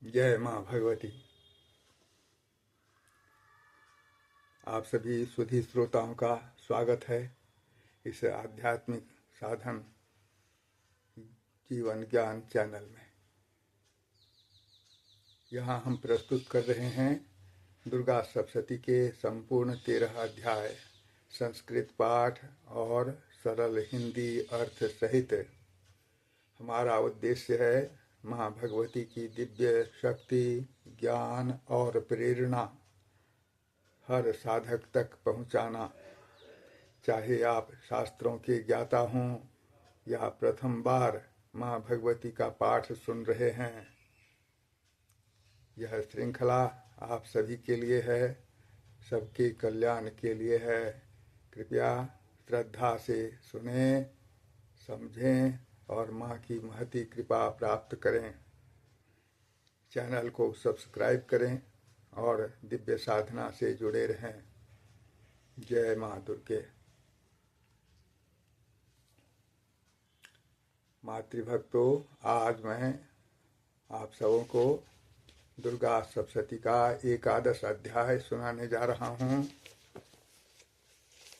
जय माँ भगवती। आप सभी सुधी श्रोताओं का स्वागत है इस आध्यात्मिक साधन जीवन ज्ञान चैनल में। यहाँ हम प्रस्तुत कर रहे हैं दुर्गा सप्तशती के संपूर्ण 13 अध्याय संस्कृत पाठ और सरल हिंदी अर्थ सहित। हमारा उद्देश्य है माँ भगवती की दिव्य शक्ति, ज्ञान और प्रेरणा हर साधक तक पहुँचाना। चाहे आप शास्त्रों के ज्ञाता हों या प्रथम बार माँ भगवती का पाठ सुन रहे हैं, यह श्रृंखला आप सभी के लिए है, सबके कल्याण के लिए है। कृपया श्रद्धा से सुनें, समझें और माँ की महती कृपा प्राप्त करें। चैनल को सब्सक्राइब करें और दिव्य साधना से जुड़े रहें। जय माँ दुर्गे। मातृभक्तों, आज मैं आप सबों को दुर्गा सप्तशती का एकादश अध्याय सुनाने जा रहा हूँ।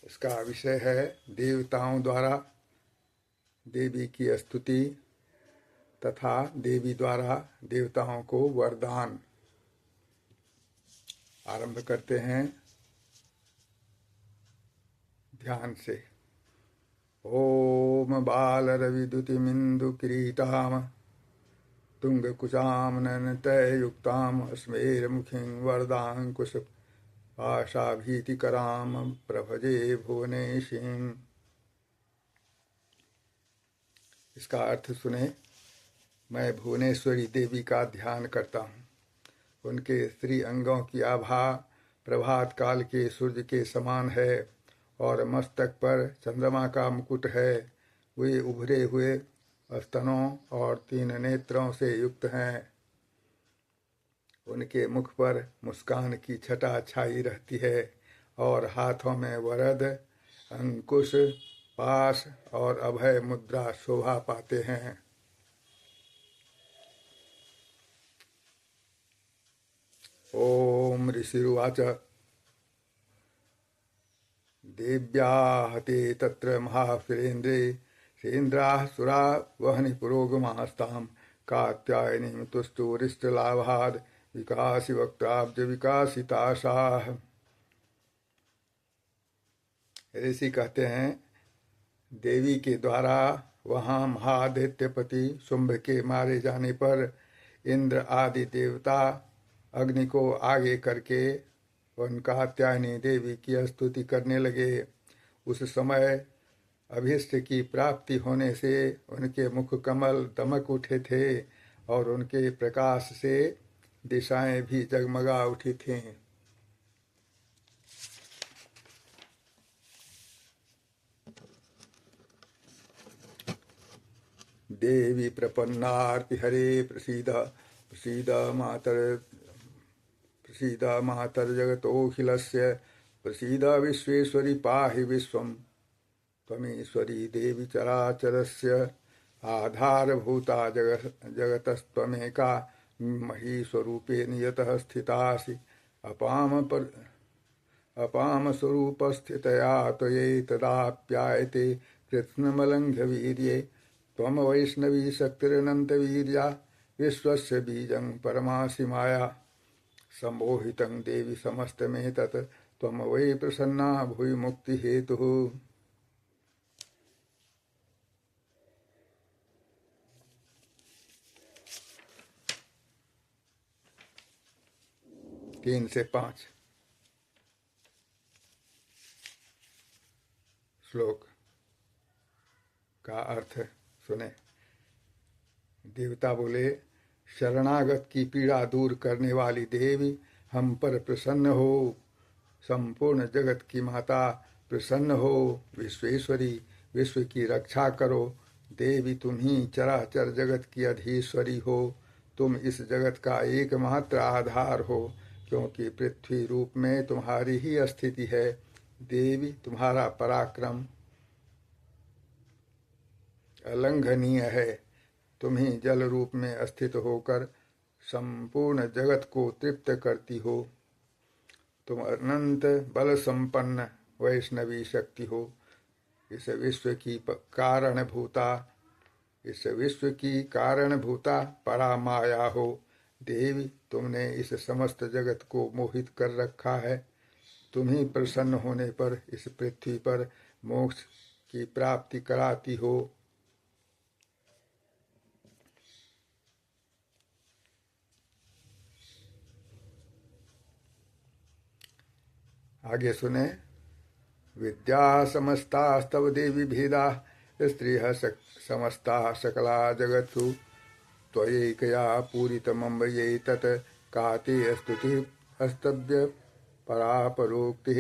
इसका विषय है देवताओं द्वारा देवी की स्तुति तथा देवी द्वारा देवताओं को वरदान। आरंभ करते हैं ध्यान से। ओम बालरविद्युतिमिन्दु किरीटाम तुंगकुचाम नयनतयुक्ताम स्मेरमुखीं वरदांकुश पाशाभीतिकराम प्रभजे भुवनेशीं। इसका अर्थ सुने। मैं भुवनेश्वरी देवी का ध्यान करता हूँ। उनके स्त्री अंगों की आभा प्रभात काल के सूर्य के समान है और मस्तक पर चंद्रमा का मुकुट है। वे उभरे हुए स्तनों और 3 नेत्रों से युक्त हैं। उनके मुख पर मुस्कान की छटा छाई रहती है और हाथों में वरद, अंकुश, पाश और अभय मुद्रा शोभा पाते हैं। ओम ऋषिरुवाच देव्याः ते तत्र महासुरेन्द्रे सेन्द्राः सुरा वह्नि पुरोगमास्तां कात्यायनीं तुष्टुरिष्टलाभाद् विकासि वक्त्राब्ज विकासिताशाः। ऋषि कहते हैं, देवी के द्वारा वहाँ महादैत्यपति शुंभ के मारे जाने पर इंद्र आदि देवता अग्नि को आगे करके उनका कात्यायनी देवी की स्तुति करने लगे। उस समय अभीष्ट की प्राप्ति होने से उनके मुख कमल दमक उठे थे और उनके प्रकाश से दिशाएं भी जगमगा उठी थीं। देवी प्रपन्नार्ति हरे प्रसीद प्रसीद मातर जगतोऽखिलस्य प्रसीद विश्वेश्वरी पाहि विश्वम् त्वमीश्वरी देवी चराचरस्य आधारभूता जगतस्त्वमेका महीस्वरूपेण यतः स्थितासि अपाम स्वरूपस्थितया त्वयैतदाप्यायते कृत्स्नमलङ्घ्यवीर्ये त्वं वैष्णवी शक्तिरनन्तवीर्या विश्वस्य बीजं परमासि माया सम्मोहितं देवी समस्तमेतत् त्वं वै प्रसन्ना भुवि मुक्तिहेतुः। 3 से 5 श्लोक का अर्थ सुने। देवता बोले, शरणागत की पीड़ा दूर करने वाली देवी, हम पर प्रसन्न हो। संपूर्ण जगत की माता, प्रसन्न हो। विश्वेश्वरी, विश्व की रक्षा करो। देवी, तुम ही चराचर जगत की अधीश्वरी हो। तुम इस जगत का एकमात्र आधार हो, क्योंकि पृथ्वी रूप में तुम्हारी ही स्थिति है। देवी, तुम्हारा पराक्रम अलंघनीय है। तुम ही जल रूप में स्थित होकर संपूर्ण जगत को तृप्त करती हो। तुम अनंत बल संपन्न वैष्णवी शक्ति हो। इस विश्व की कारण भूता परा माया हो। देवी, तुमने इस समस्त जगत को मोहित कर रखा है। तुम ही प्रसन्न होने पर इस पृथ्वी पर मोक्ष की प्राप्ति कराती हो। आगे सुने। विद्या समस्तास्तव देवी भेदा स्त्रियः समस्ता सकला जगत्सु त्वयैकया पूरितमम्बये तत् का ते स्तुतिः अस्तव्य परापरोक्तिः।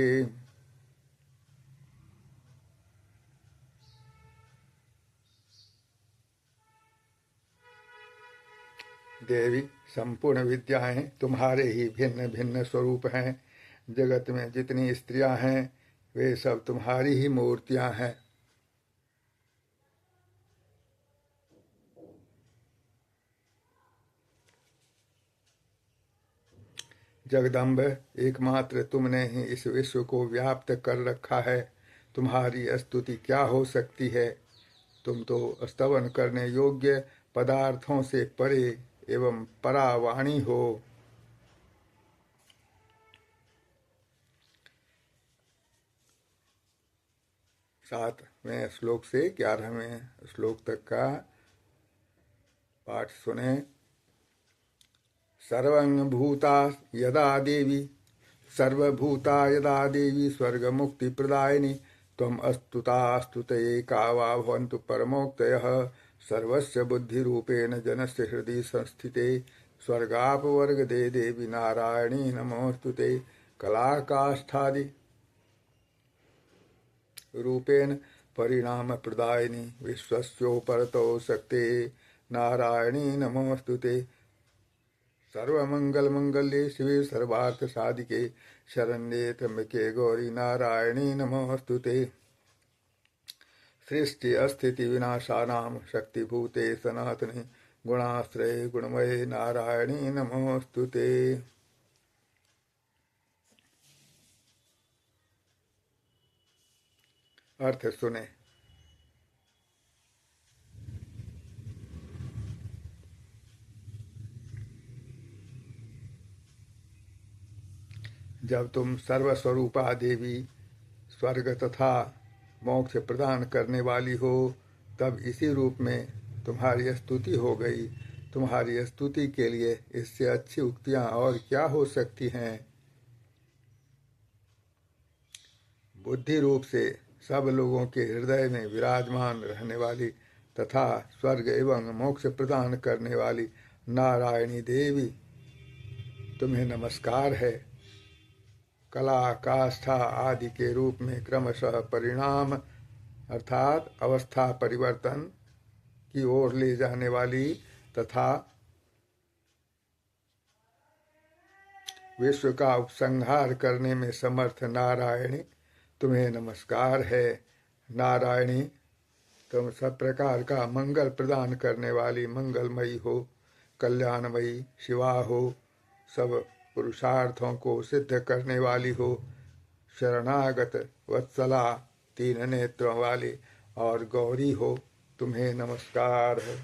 देवी, संपूर्ण विद्याएं तुम्हारे ही भिन्न भिन्न स्वरूप हैं। जगत में जितनी स्त्रियां हैं वे सब तुम्हारी ही मूर्तियां हैं। जगदम्ब, एकमात्र तुमने ही इस विश्व को व्याप्त कर रखा है। तुम्हारी स्तुति क्या हो सकती है। तुम तो स्तवन करने योग्य पदार्थों से परे एवं परावाणी हो। 7वें श्लोक से 11वें श्लोक तक का पाठ सुने। सर्वभूता यदा देवी स्वर्ग मुक्ति प्रदायिनी त्वम् अस्तुतास्तुतये का वा भवन्तु परमोक्तयः सर्वस्य बुद्धिरूपेण जनस्य हृदि संस्थिते स्वर्गापवर्गदे देवी नारायणी नमोस्तुते। कलाकाष्ठादि रूपेण परिणाम प्रदायिनी विश्वस्योपरतो शक्ते नारायणी नमोस्तुते। सर्वमंगल मंगल्ये शिवे सर्वार्थ साधिके शरण्ये त्र्यंबके गौरी नारायणी नमोस्तुते। सृष्टि अस्थिति विनाशानां शक्तिभूते सनातने गुणाश्रये गुणमये नारायणी नमोस्तुते। अर्थ सुने। जब तुम सर्वस्वरूपा देवी स्वर्ग तथा मोक्ष प्रदान करने वाली हो, तब इसी रूप में तुम्हारी स्तुति हो गई। तुम्हारी स्तुति के लिए इससे अच्छी उक्तियां और क्या हो सकती हैं। बुद्धि रूप से सब लोगों के हृदय में विराजमान रहने वाली तथा स्वर्ग एवं मोक्ष प्रदान करने वाली नारायणी देवी, तुम्हें नमस्कार है। कला, काष्ठा आदि के रूप में क्रमशः परिणाम अर्थात अवस्था परिवर्तन की ओर ले जाने वाली तथा विश्व का उपसंहार करने में समर्थ नारायणी, तुम्हें नमस्कार है। नारायणी, तुम सब प्रकार का मंगल प्रदान करने वाली मंगलमयी हो, कल्याणमयी शिवा हो, सब पुरुषार्थों को सिद्ध करने वाली हो, शरणागत वत्सला, 3 नेत्रों वाली और गौरी हो, तुम्हें नमस्कार है।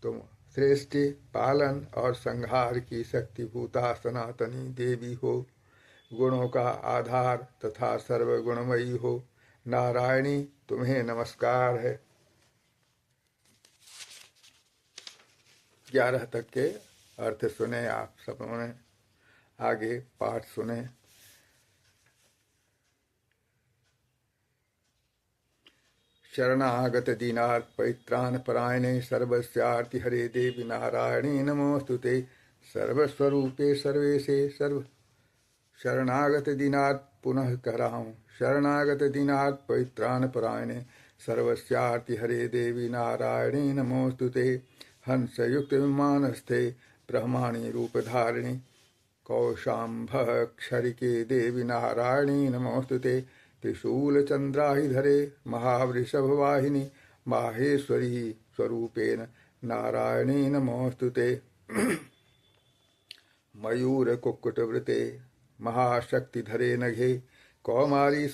तुम सृष्टि, पालन और संहार की शक्तिभूता सनातनी देवी हो, गुणों का आधार तथा सर्वगुणमयी हो। नारायणी, तुम्हें नमस्कार है। 11 तक के अर्थ सुने आप सबों ने। आगे पाठ सुने। शरणागत दीनार्थ परित्राण परायणे सर्वस्यार्ति हरे देवी नारायणी नमोस्तुते। सर्वस्वरूपे सर्वेशे सर्व शरणागत दीनार्थ पुनः कह रहा हूँ। शरणागत दीनार्थ परित्राण परायणे सर्वस्यार्ति हरे देवी नारायणी नमोस्तुते। हंसयुक्त विमानस्थे ब्रह्माणी रूपधारिणी कौशाम्भ क्षरिके देवी नारायणी नमोस्तुते। त्रिशूलचन्द्राहिधरे महावृषभवाहिनी माहेश्वरी स्वरूपेण नारायणी नमोस्तुते। मयूर कुक्कुटवृते महाशक्तिधरे नघे कौमारी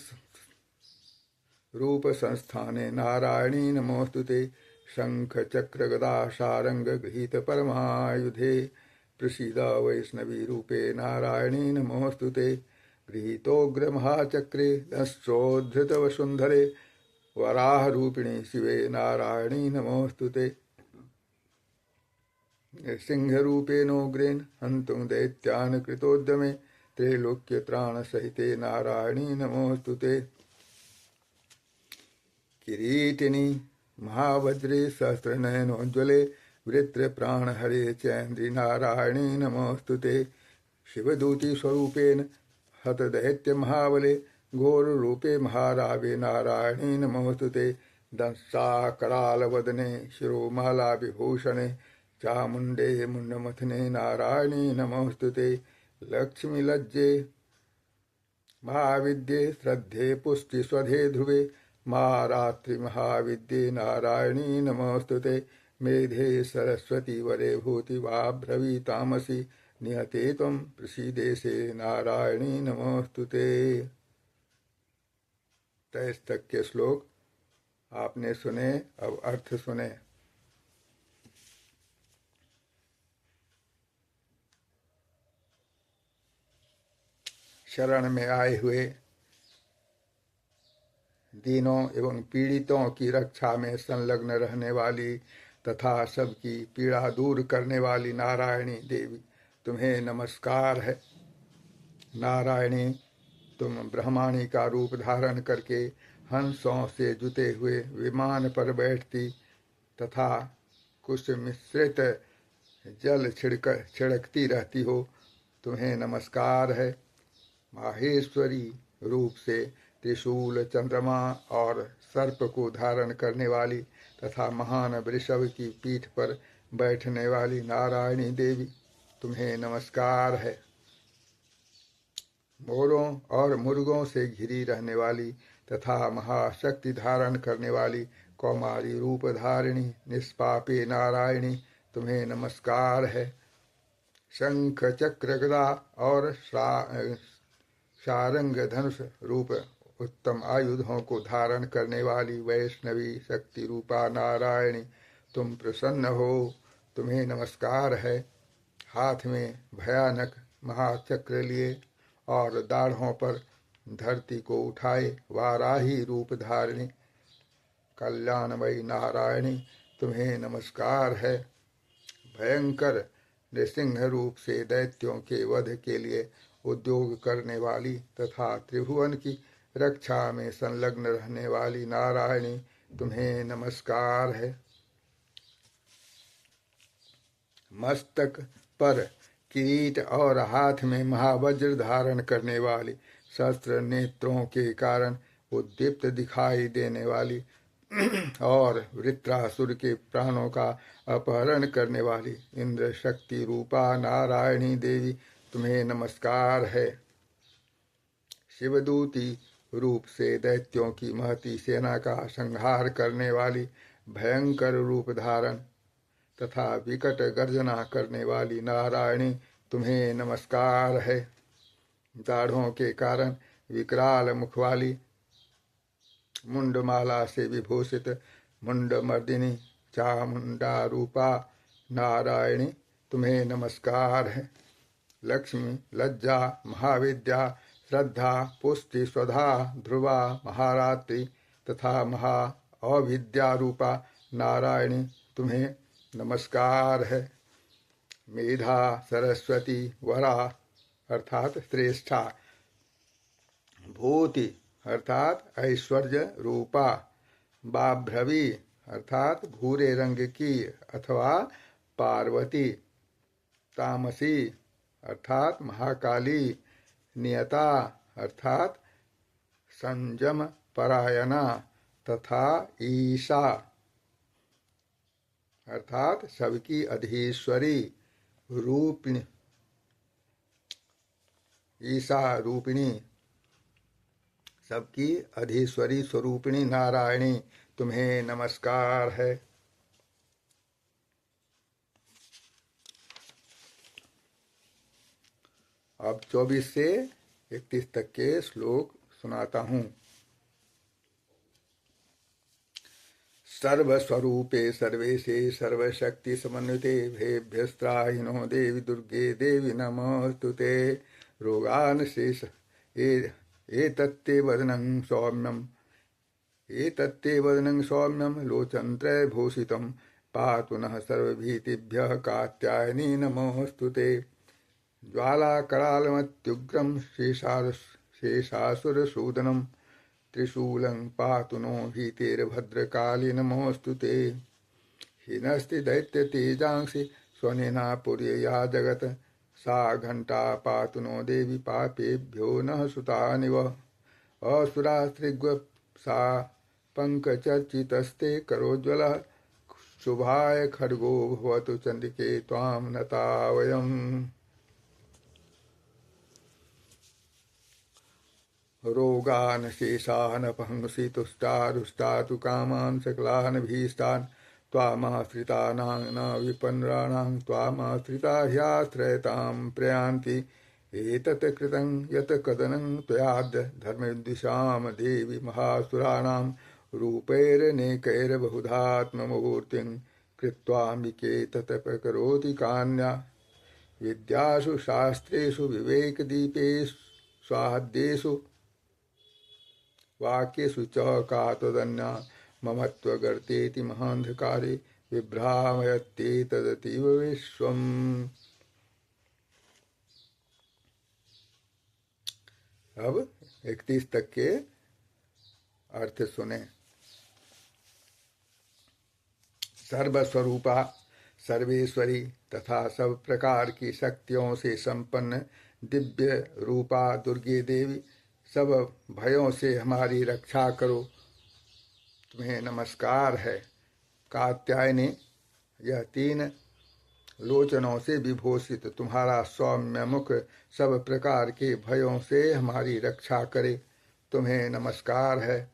रूप संस्थाने नारायणी नमोस्तुते। शंख चक्र गदा शारंग गृहीत परमायुधे प्रसीद वैष्णवी रूपे नारायणी नमोस्तुते। गृहीतोग्र महाचक्रे दंश्रोद्धृत वसुंधरे वराह रूपिणी शिवे नारायणी नमोस्तुते। सिंह रूपेणोग्रेण हन्तुं दैत्यान् कृतोद्यमे त्रैलोक्य त्राण सहिते नारायणी नमोस्तुते। किरीटिनी महावज्रे सहस्रनयनोज्ज्वले वृत्र प्राणहरे चैन्द्री नारायणी नमोस्तुते। शिवदूती स्वरूपेण हत दैत्य महाबले घोर रूपे महारावे नारायणी नमोस्तुते। दंसा कराल वदने शिरोमाला विभूषणे चामुंडे मुंडमथने नारायणी नमोस्तुते। लक्ष्मी लज्जे महाविद्ये श्रद्धे पुष्टि स्वधे ध्रुवे महारात्रि महाविद्ये नारायणी नमोस्तुते। मेधे सरस्वती वरे भूति वाभ्रवी तामसी निहते त्वं प्रसीदेशे नारायणी नमोस्तुते। 23 तक के श्लोक आपने सुने, अब अर्थ सुने। शरण में आए हुए दीनों एवं पीड़ितों की रक्षा में संलग्न रहने वाली तथा सबकी पीड़ा दूर करने वाली नारायणी देवी तुम्हें नमस्कार है। नारायणी, तुम ब्रह्माणी का रूप धारण करके हंसों से जुते हुए विमान पर बैठती तथा कुछ मिश्रित जल छिड़कती रहती हो, तुम्हें नमस्कार है। माहेश्वरी रूप से त्रिशूल, चंद्रमा और सर्प को धारण करने वाली तथा महान वृषभ की पीठ पर बैठने वाली नारायणी देवी तुम्हें नमस्कार है। मोरों और मुर्गों से घिरी रहने वाली तथा महाशक्ति धारण करने वाली कौमारी रूप धारिणी निष्पापे नारायणी तुम्हें नमस्कार है। शंख चक्र गदा और शारंग धनुष रूप उत्तम आयुधों को धारण करने वाली वैष्णवी शक्ति रूपा नारायणी तुम प्रसन्न हो, तुम्हें नमस्कार है। हाथ में भयानक महाचक्र लिए और दाढ़ों पर धरती को उठाए वाराही रूप धारिणी कल्याणमयी नारायणी तुम्हें नमस्कार है। भयंकर नृसिंह रूप से दैत्यों के वध के लिए उद्योग करने वाली तथा त्रिभुवन की रक्षा में संलग्न रहने वाली नारायणी तुम्हें नमस्कार है। मस्तक पर किरीट और हाथ में महावज्र धारण करने वाली, शस्त्र नेत्रों के कारण उद्दीप्त दिखाई देने वाली और वृत्रासुर के प्राणों का अपहरण करने वाली इंद्र शक्ति रूपा नारायणी देवी तुम्हें नमस्कार है। शिवदूती रूप से दैत्यों की महती सेना का संहार करने वाली भयंकर रूप धारण तथा विकट गर्जना करने वाली नारायणी तुम्हें नमस्कार है। दाढ़ों के कारण विकराल मुख वाली मुंडमाला से विभूषित मुंडमर्दिनी चामुंडा रूपा नारायणी तुम्हें नमस्कार है। लक्ष्मी, लज्जा, महाविद्या, श्रद्धा, पुष्टि, स्वधा, ध्रुवा, महारात्रि तथा महा अविद्या रूपा नारायणी तुम्हें नमस्कार है। मेधा, सरस्वती, वरा अर्थात श्रेष्ठा, भूति अर्थात ऐश्वर्य रूपा, बाभ्रवी अर्थात भूरे रंग की अथवा पार्वती, तामसी अर्थात महाकाली, नियता अर्थात संयम परायणा तथा ईशा अर्थात सबकी अधीश्वरी रूपिणी, ईशा रूपिणी सबकी अधीश्वरी स्वरूपिणी नारायणी तुम्हें नमस्कार है। अब 24 से 31 तक के श्लोक सुनाता हूँ। सर्वस्वरूपे सर्वेशे सर्वशक्ति समन्विते भेभ्यस्त्राहिनो देवी दुर्गे देवी नमोस्तुते। रोगान् शेष एतत्ते वदनं सौम्यं लोचनत्रयभूषितं पातु नः सर्वभीतिभ्यः कात्यायनी नमोस्तुते। ज्वालाकरालमत्युग्रं शेषासुरसूदनं त्रिशूलं पातु नो भीतिर्भद्रकाली नमोस्तुते। हीनस्ति दैत्यतेजांसि स्वनेना पुर्यया जगत् सा घंटा पातु नो देवी पापेभ्यो नः सुतानिव। असुरास्त्रिग्वप्सा पंकचर्चितस्ते करोज्ज्वलः शुभाय खड्गो भवतु चंडिके त्वां नता वयम्। रोगान् शेषान् अपहंसि तुष्टारुष्टातु कामान् सकलान् भीष्टान् त्वामाश्रितानां न विपन्नानां त्वामाश्रिता ह्याश्रयतां प्रयान्ति। एतत् कृतं यत् कदनं त्वयाद्य धर्मविद्विषां देवी महासुराणां रूपैरनेकैर्बहुधात्ममूर्तिं कृत्वाम्बिके तत् प्रकरोति कान्या। विद्यासु शास्त्रेषु विवेकदीपेषु स्वाद्येषु वाक्येषु च का त्वदन्या ममत्वगर्तेति महान्धकारे विभ्रामयते तदतीव विश्वम्। अब 31 तक के अर्थ सुने। सर्वस्वरूपा सर्वेश्वरी तथा सब प्रकार की शक्तियों से संपन्न दिव्य रूपा दुर्गे देवी, सब भयों से हमारी रक्षा करो, तुम्हें नमस्कार है। कात्यायनी, यह 3 लोचनों से विभूषित तुम्हारा सौम्य मुख सब प्रकार के भयों से हमारी रक्षा करे, तुम्हें नमस्कार है।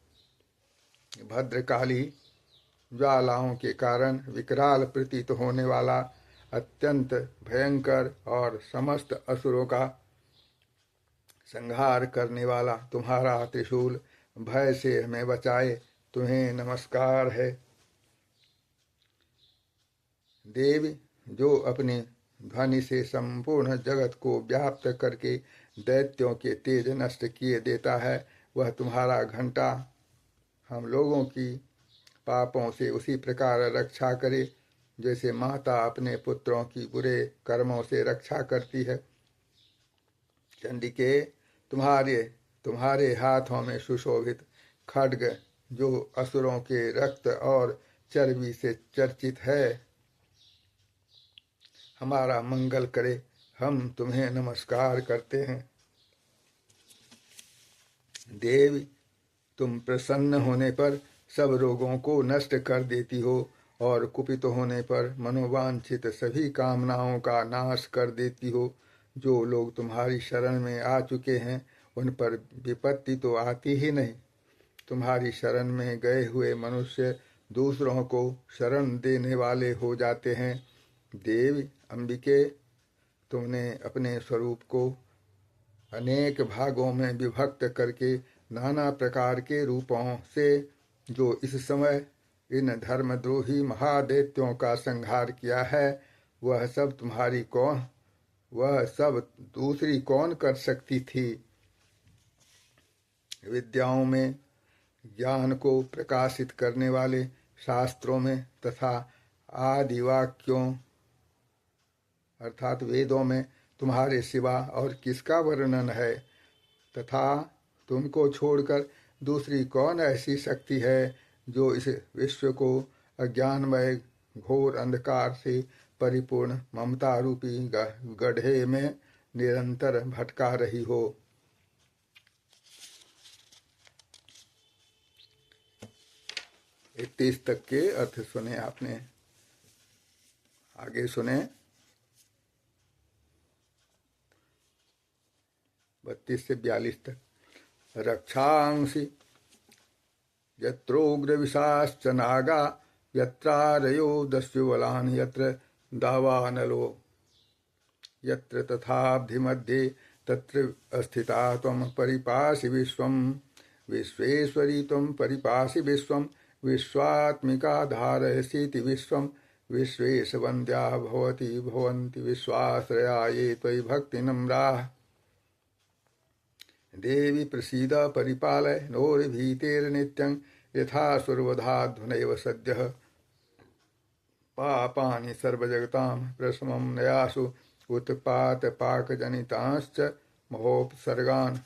भद्रकाली, ज्वालाओं के कारण विकराल प्रतीत होने वाला अत्यंत भयंकर और समस्त असुरों का संहार करने वाला तुम्हारा त्रिशूल भय से हमें बचाए, तुम्हें नमस्कार है। देवी, जो अपनी ध्वनि से संपूर्ण जगत को व्याप्त करके दैत्यों के तेज नष्ट किए देता है, वह तुम्हारा घंटा हम लोगों की पापों से उसी प्रकार रक्षा करे जैसे माता अपने पुत्रों की बुरे कर्मों से रक्षा करती है। चंडिके, तुम्हारे हाथों में सुशोभित खड्ग जो असुरों के रक्त और चर्बी से चर्चित है, हमारा मंगल करे, हम तुम्हें नमस्कार करते हैं। देवी, तुम प्रसन्न होने पर सब रोगों को नष्ट कर देती हो और कुपित होने पर मनोवांछित सभी कामनाओं का नाश कर देती हो। जो लोग तुम्हारी शरण में आ चुके हैं उन पर विपत्ति तो आती ही नहीं। तुम्हारी शरण में गए हुए मनुष्य दूसरों को शरण देने वाले हो जाते हैं। देवी अंबिके, तुमने अपने स्वरूप को अनेक भागों में विभक्त करके नाना प्रकार के रूपों से जो इस समय इन धर्मद्रोही महादैत्यों का संहार किया है, वह सब दूसरी कौन कर सकती थी। विद्याओं में ज्ञान को प्रकाशित करने वाले शास्त्रों में तथा आदि वाक्यों अर्थात वेदों में तुम्हारे सिवा और किसका वर्णन है, तथा तुमको छोड़कर दूसरी कौन ऐसी शक्ति है जो इस विश्व को अज्ञानमय घोर अंधकार से परिपूर्ण ममता रूपी गड्ढे में निरंतर भटका रही हो। एक 30 तक के अर्थ सुने आपने, आगे सुने 32 से 42 तक। रक्षांसि यत्रोग्रविशाश्च नागा यत्रारयो दस्युबलान् यत्र दावानलो यत्र तथाब्धिमध्ये तत्र स्थिता त्वं परिपासि विश्वं विश्वेश्वरी त्वं परिपासि विश्वं विश्वात्मिका धारयसीति विश्वं विश्वेशवन्द्या भवति भवन्ति विश्वाश्रया ये त्वयि भक्तिनम्राः देवी प्रसीद परिपालय नोर्भीतेर्नित्यं यथा सुरवधाध्वनैव सद्यः पापानि सर्वजगतां प्रशमं नयासु उत्पातपाकजनितांश्च महोपसर्गान्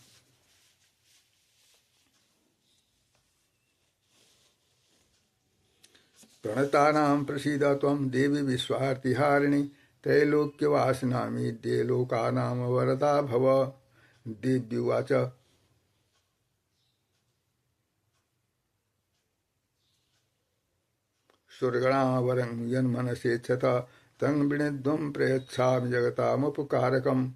प्रणतानां प्रसीद त्वं देवी विश्वार्तिहारिणि त्रैलोक्यवासिनामीड्ये लोकानां वरदा भव देव्युवाच सुरगणा वरं यन्मनसेच्छत तं विनिध्वं प्रयच्छामि जगतामुपकारकम्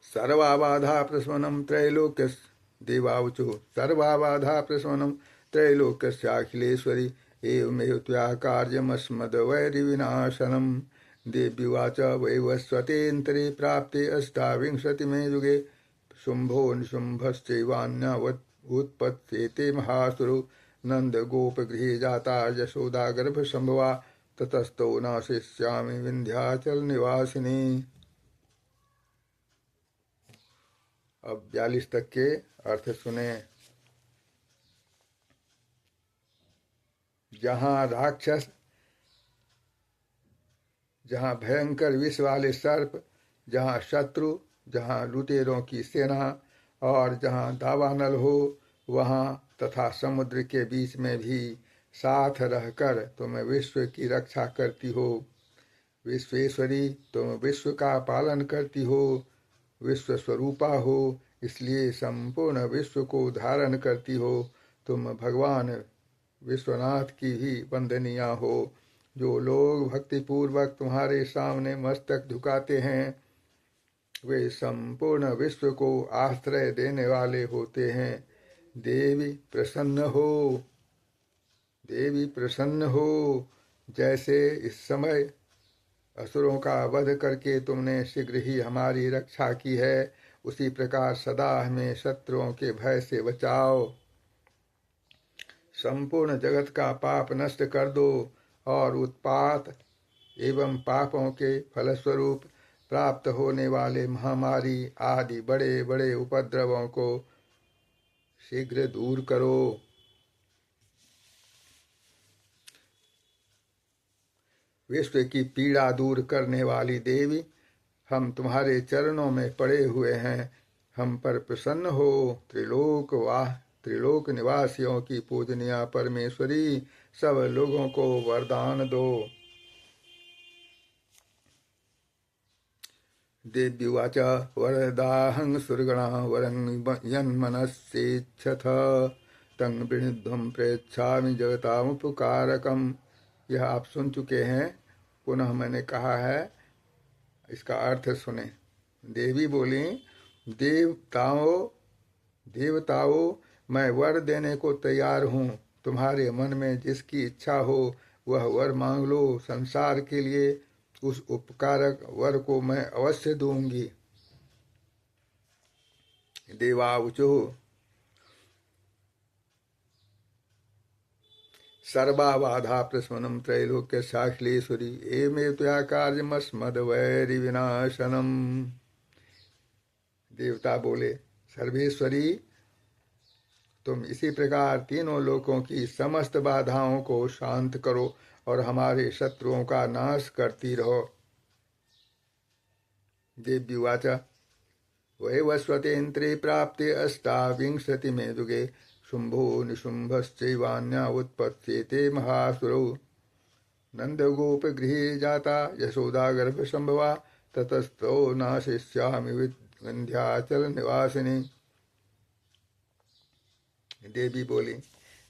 सर्वाबाधा प्रशमनं त्रैलोक्यस्य देवावुचुः सर्वाबाधा प्रशमनं त्रैलोक्यस्याखिलेश्वरि एवमेव त्वया कार्यमस्मद्वैरिविनाशनं देव्युवाच वैवस्वतेऽन्तरे प्राप्ते अष्टाविंशतिमे युगे शुम्भो निशुम्भश्चैवान्या उत्पत्स्येते महासुरो नन्दगोपगृहे जाता यशोदा गर्भसम्भवा ततस्तो न शिष्यामि विन्ध्याचलनिवासिनी। अब 42 तक के अर्थ सुने। जहाँ राक्षस, जहाँ भयंकर विष वाले सर्प, जहाँ शत्रु, जहाँ लुटेरों की सेना और जहाँ दावानल हो, वहाँ तथा समुद्र के बीच में भी साथ रहकर तुम विश्व की रक्षा करती हो। विश्वेश्वरी, तुम विश्व का पालन करती हो, विश्व स्वरूपा हो, इसलिए संपूर्ण विश्व को धारण करती हो। तुम भगवान विश्वनाथ की भी वंदनीया हो। जो लोग भक्तिपूर्वक तुम्हारे सामने मस्तक झुकाते हैं वे संपूर्ण विश्व को आश्रय देने वाले होते हैं। देवी प्रसन्न हो, देवी प्रसन्न हो। जैसे इस समय असुरों का वध करके तुमने शीघ्र ही हमारी रक्षा की है, उसी प्रकार सदा हमें शत्रुओं के भय से बचाओ। संपूर्ण जगत का पाप नष्ट कर दो और उत्पात एवं पापों के फलस्वरूप प्राप्त होने वाले महामारी आदि बड़े बड़े उपद्रवों को शीघ्र दूर करो। विश्व की पीड़ा दूर करने वाली देवी, हम तुम्हारे चरणों में पड़े हुए हैं, हम पर प्रसन्न हो। त्रिलोक निवासियों की पूजनीय परमेश्वरी, सब लोगों को वरदान दो। देव्युवाच वरदाहं सुरगणा वरं यन्मनस्येच्छथ तं वृणीध्वं प्रयच्छामि जगतामुपकारकम्। यह आप सुन चुके हैं, पुनः मैंने कहा है, इसका अर्थ सुने। देवी बोली, देवताओं, मैं वर देने को तैयार हूँ। तुम्हारे मन में जिसकी इच्छा हो वह वर मांग लो। संसार के लिए उस उपकारक वर को मैं अवश्य दूंगी। देवावुचुः सर्वाबाधा प्रशमनं त्रैलोक्यस्याखिलेश्वरी एवमेव त्वया कार्यमस्मद्वैरिविनाशनम्। देवता बोले, सर्वेश्वरी, तुम इसी प्रकार तीनों लोकों की समस्त बाधाओं को शांत करो और हमारे शत्रुओं का नाश करती रहो। देव्युवाच वैवस्वतेऽन्तरे प्राप्ते अष्टाविंशतिमे युगे शुम्भो निशुम्भश्चैवान्या उत्पत्स्येते महासुरौ नन्दगोपगृहे जाता यशोदा गर्भसम्भवा ततस्तो नाशिष्यामि विन्ध्याचल निवासिनी। देवी बोली,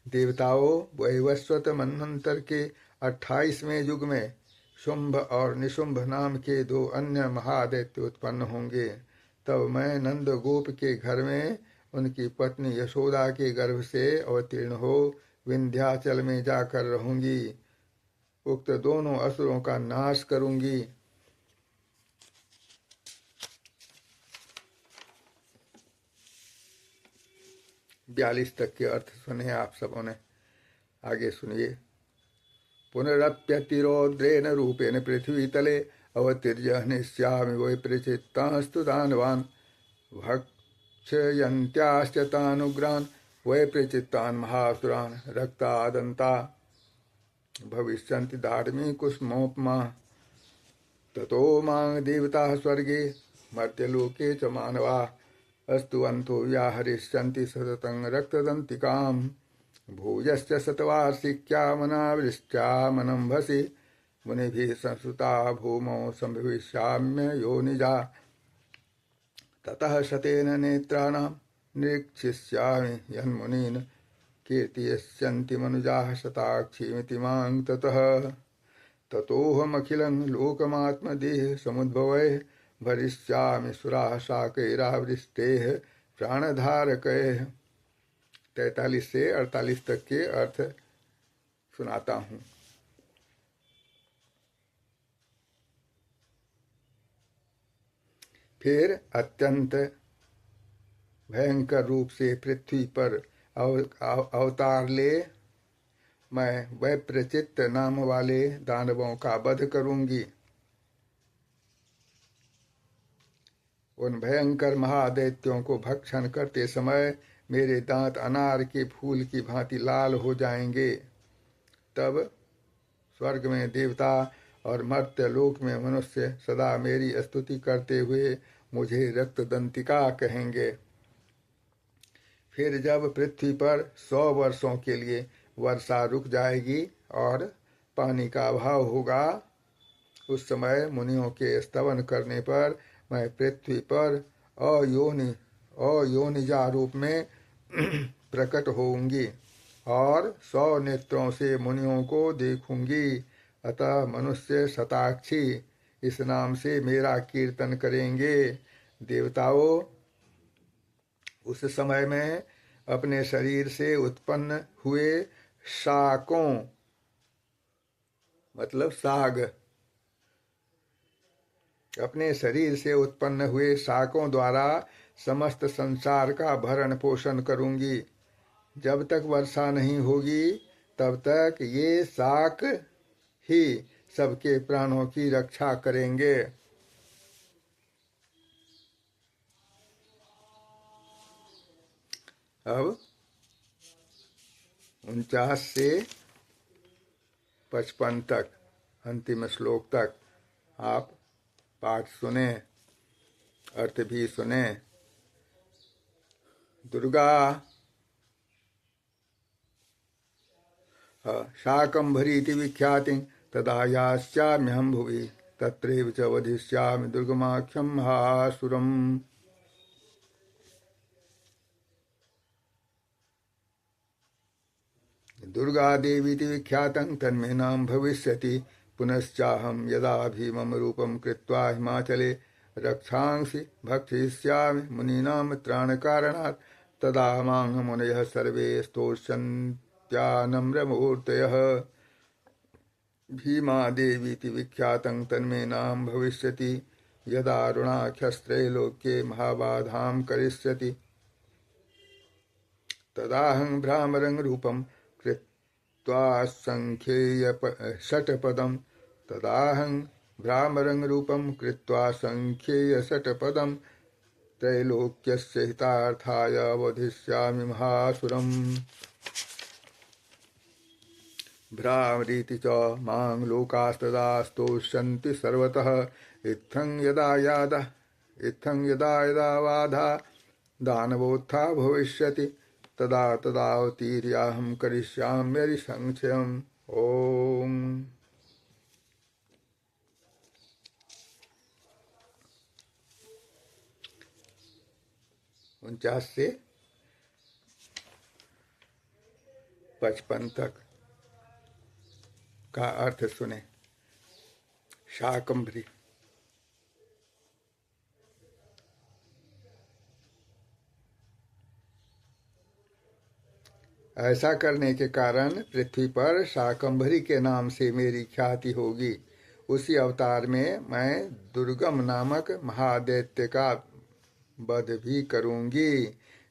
देवताओं, वैवस्वत मनवंतर के 28वें युग में शुंभ और निशुंभ नाम के 2 अन्य महादैत्य उत्पन्न होंगे। तब मैं नंद गोप के घर में उनकी पत्नी यशोदा के गर्भ से अवतीर्ण हो विंध्याचल में जाकर रहूंगी। उक्त दोनों असुरों का नाश करूंगी। 42 तक के अर्थ सुने आप सबों ने। आगे सुनिए। पुनरप्यतिरौद्रेण रूपेण पृथ्वी तले अवतीर्य निश्यामि वै प्रचित्तांस्तु दानवान् भक्षयन्त्याश्च तानुग्रान् वै प्रचित्तान् महासुरान् रक्तादन्ता भविष्यन्ति धार्मिकुष्मोपमा ततो मां देवताः स्वर्गे मर्त्यलोके च मानवा अस्तुवन्तो व्याहरिष्यन्ति सततं रक्तदन्तिकाम् भूयश्च शतवार्षिक्यामनावृष्ट्यामनम्भसि मुनिभिः संसुता भूमौ सम्भविष्याम्य योनिजा ततः शतेन नेत्राणां निरीक्षिष्यामि यन्मुनीन् कीर्तयिष्यन्ति मनुजाः शताक्षीमिति मां ततोऽहमखिलं लोकमात्मदेह समुद्भवैः भरिष्यामि सुराः शाकैरावृष्टेः प्राणधारकैः। 43 से 48 तक के अर्थ सुनाता हूँ। फिर अत्यंत भयंकर रूप से पृथ्वी पर अवतार ले मैं वैप्रचित्त नाम वाले दानवों का वध करूंगी। उन भयंकर महादैत्यों को भक्षण करते समय मेरे दांत अनार के फूल की भांति लाल हो जाएंगे। तब स्वर्ग में देवता और मर्त्य लोक में मनुष्य सदा मेरी स्तुति करते हुए मुझे रक्तदंतिका कहेंगे। फिर जब पृथ्वी पर 100 वर्षों के लिए वर्षा रुक जाएगी और पानी का अभाव होगा, उस समय मुनियों के स्तवन करने पर मैं पृथ्वी पर अयोनिजा रूप में प्रकट होऊंगी और 100 नेत्रों से मुनियों को देखूंगी। अतः मनुष्य शताक्षी इस नाम से मेरा कीर्तन करेंगे। देवताओं, उस समय में अपने शरीर से उत्पन्न हुए शाकों मतलब साग, अपने शरीर से उत्पन्न हुए शाकों द्वारा समस्त संसार का भरण पोषण करूंगी। जब तक वर्षा नहीं होगी तब तक ये शाक ही सबके प्राणों की रक्षा करेंगे। अब 49 से 55 तक अंतिम श्लोक तक आप पाठ सुने, अर्थ भी सुने। दुर्गा शाकंभरीति विख्याति तदा यास्याम्यहं भुवि तत्रैव च वधिष्यामि दुर्गमाख्यं महासुरम्। दुर्गा देवीति विख्यातं तन्मे नाम भविष्यति पुनश्चाहं यदा भीमं रूपं कृत्वा हिमाचले रक्षांसि भक्षयिष्यामि मुनीनां त्राणकारणात् तदा मां मुनयः सर्वे स्तोष्यन्त्यानम्रमूर्तयः। भीमा देवीति विख्यातं तन्मे नाम भविष्यति यदा रुणाख्यस्त्रैलोक्ये महाबाधां करिष्यति तदाहं भ्रामरं रूपं कृत्वा संख्येय षट्पदं तदाहं भ्रामरं रूपं कृत्वा संख्येय षट्पदं त्रैलोक्यस्य हितार्थाय वधिष्यामि महासुरम्। भ्रामरीति च मां लोकास्तदा स्तोष्यन्ति सर्वतः इत्थं यदा वाधा दानवोत्था भविष्यति तदा तदावतीर्याहं करिष्याम्यरिसंक्षयम्। ओम। 49 से 55 तक का अर्थ सुने। शाकंभरी ऐसा करने के कारण पृथ्वी पर शाकंभरी के नाम से मेरी ख्याति होगी। उसी अवतार में मैं दुर्गम नामक महादैत्य का वध भी करूंगी।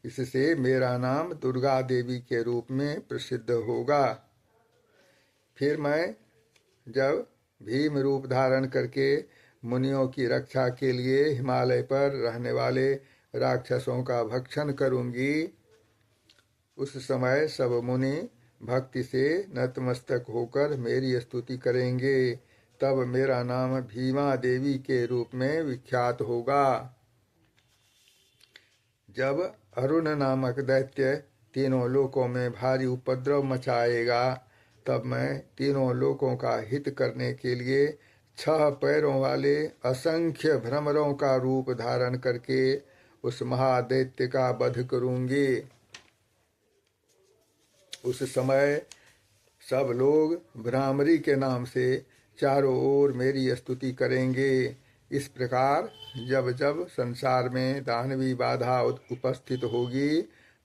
इससे मेरा नाम दुर्गा देवी के रूप में प्रसिद्ध होगा। फिर मैं जब भीम रूप धारण करके मुनियों की रक्षा के लिए हिमालय पर रहने वाले राक्षसों का भक्षण करूंगी, उस समय सब मुनि भक्ति से नतमस्तक होकर मेरी स्तुति करेंगे। तब मेरा नाम भीमा देवी के रूप में विख्यात होगा। जब अरुण नामक दैत्य तीनों लोकों में भारी उपद्रव मचाएगा, तब मैं तीनों लोकों का हित करने के लिए 6 पैरों वाले असंख्य भ्रमरों का रूप धारण करके उस महादैत्य का वध करूंगी। उस समय सब लोग भ्रामरी के नाम से चारों ओर मेरी स्तुति करेंगे। इस प्रकार जब जब संसार में दानवी बाधा उपस्थित होगी,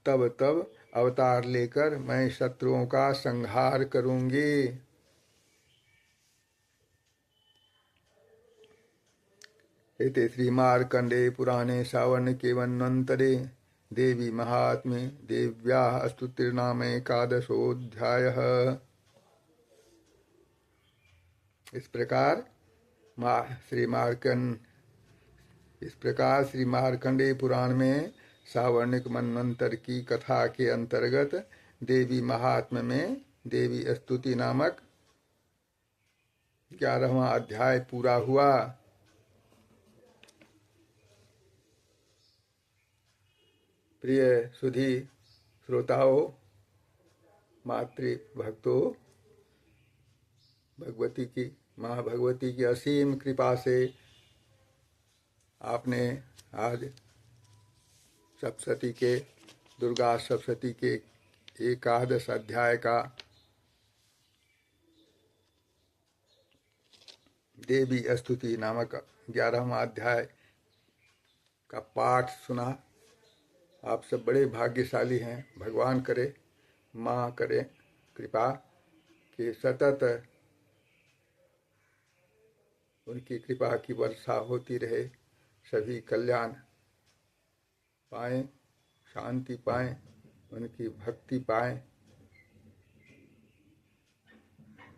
तब तब अवतार लेकर मैं शत्रुओं का संहार करूंगी। इति श्री मार्कंडे पुराणे सावर्णिके वन्वन्तरे देवी महात्म्ये देव्याः स्तुतिर्नाम एकादशोऽध्यायः। इस प्रकार श्री मार्कंडे पुराण में सावर्णिक मनवंतर की कथा के अंतर्गत देवी महात्म्य में देवी स्तुति नामक 11वां अध्याय पूरा हुआ। प्रिय सुधी श्रोताओं, मातृ भक्तों, माँ भगवती की असीम कृपा से आपने आज दुर्गा सप्तशती के एकादश अध्याय का देवी स्तुति नामक 11वां अध्याय का पाठ सुना। आप सब बड़े भाग्यशाली हैं। भगवान करे, माँ करे कृपा कि सतत उनकी कृपा की वर्षा होती रहे, सभी कल्याण पाएं, शांति पाएं, उनकी भक्ति पाएं।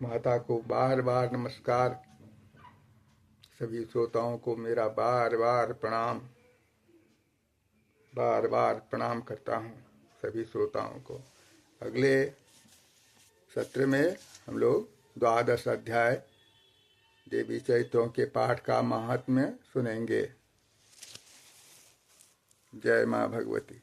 माता को बार बार नमस्कार। सभी श्रोताओं को मेरा बार बार प्रणाम करता हूँ, सभी श्रोताओं को। अगले सत्र में हम लोग 12 अध्याय देवी चरित्रों के पाठ का महात्म्य सुनेंगे। जय माँ भगवती।